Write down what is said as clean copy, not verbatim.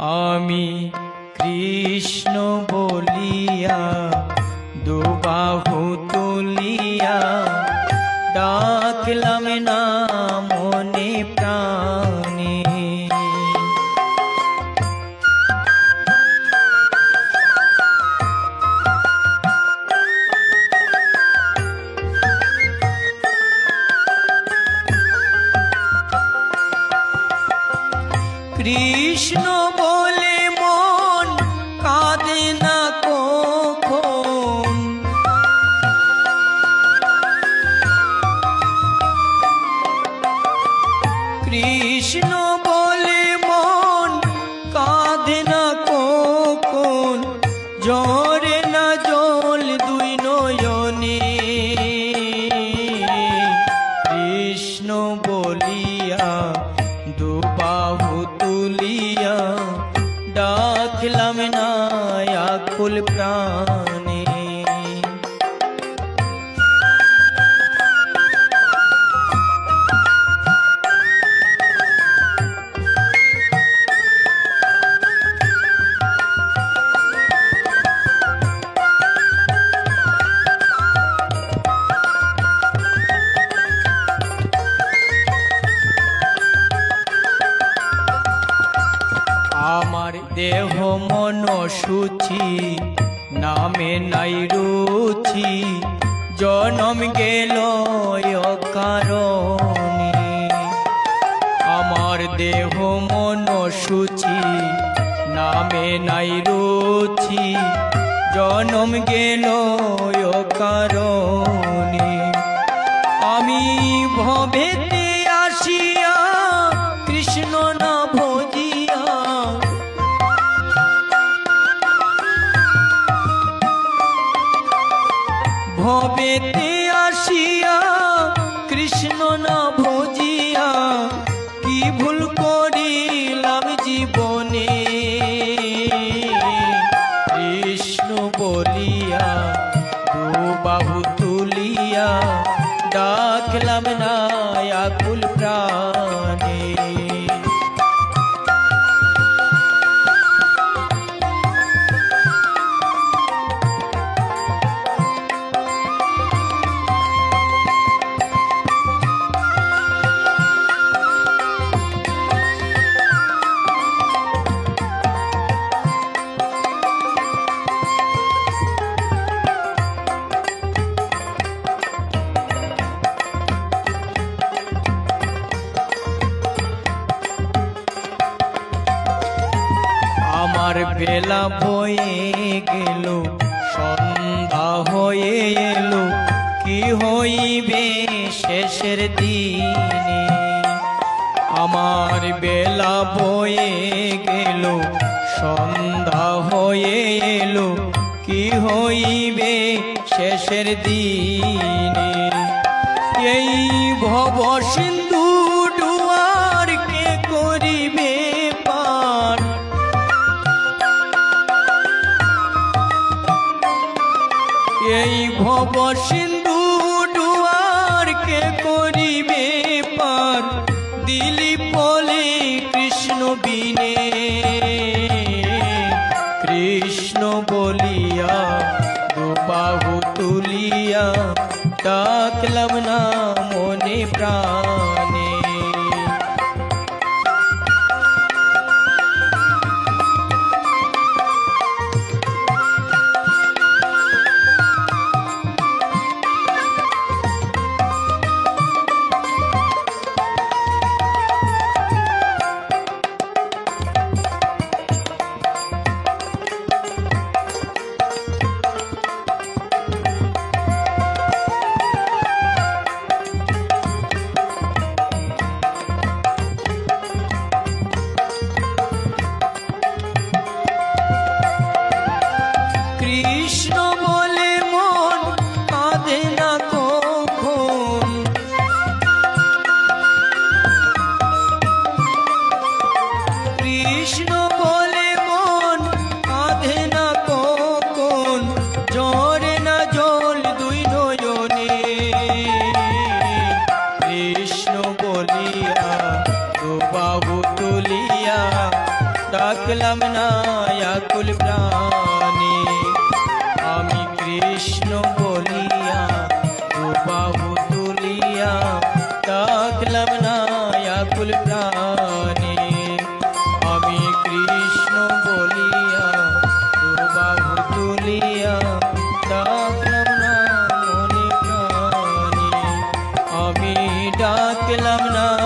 আমি কৃষ্ণ বলিয়া দুবাহু তুলিয়া ডাকলাম না মনে প্রাণে। কৃষ্ণ বলে মন কাঁদে না কখন, কৃষ্ণ বলে মন কাঁদে না কখন, ঝরে না জল দুই নয়নে। কৃষ্ণ বলিয়া দুবাহু তুলিয়া ডাকলাম না আকুল প্রাণে। আমার দেহ মন সূচি নামে নাই রুচি, জনম গেল অকারণে। আমার দেহ মন সূচি নামে নাই রুচি, জনম গেল অকারণে। আমি ভবেতে আসিয়া কৃষ্ণ না ভজিয়া, ভবেতে আসিয়া কৃষ্ণ না ভজিয়া, কি ভুল করিলাম জীবনে। কৃষ্ণ বলিয়া দুবাহু তুলিয়া ডাকলাম না আকুল প্রাণে। আমার বেলা বয়ে গেল, সন্ধ্যা হয়ে এলো, কি হইবে শেষের দিনে। আমার বেলা বয়ে গেল, সন্ধ্যা হয়ে এলো, কি হইবে শেষের দিনে। এই ভব সিন্ধু ডুয়ার কে করিবে পার, এই ভব সিন্ধু ডুয়ার কে করিবে পার, দিলি পলে কৃষ্ণ বিনে। কৃষ্ণ বলিয়া দুবাহু তুলিয়া ডাকলাম না মনে প্রাণে। ডাকলাম না আকুল প্রাণে আমি কৃষ্ণ বলিয়া দুবাহু তুলিয়া ডাকলাম না আকুল প্রাণে আমি কৃষ্ণ বলিয়া দুবাহু তুলিয়া ডাকলাম না মনে প্রাণে আমি ডাকলাম না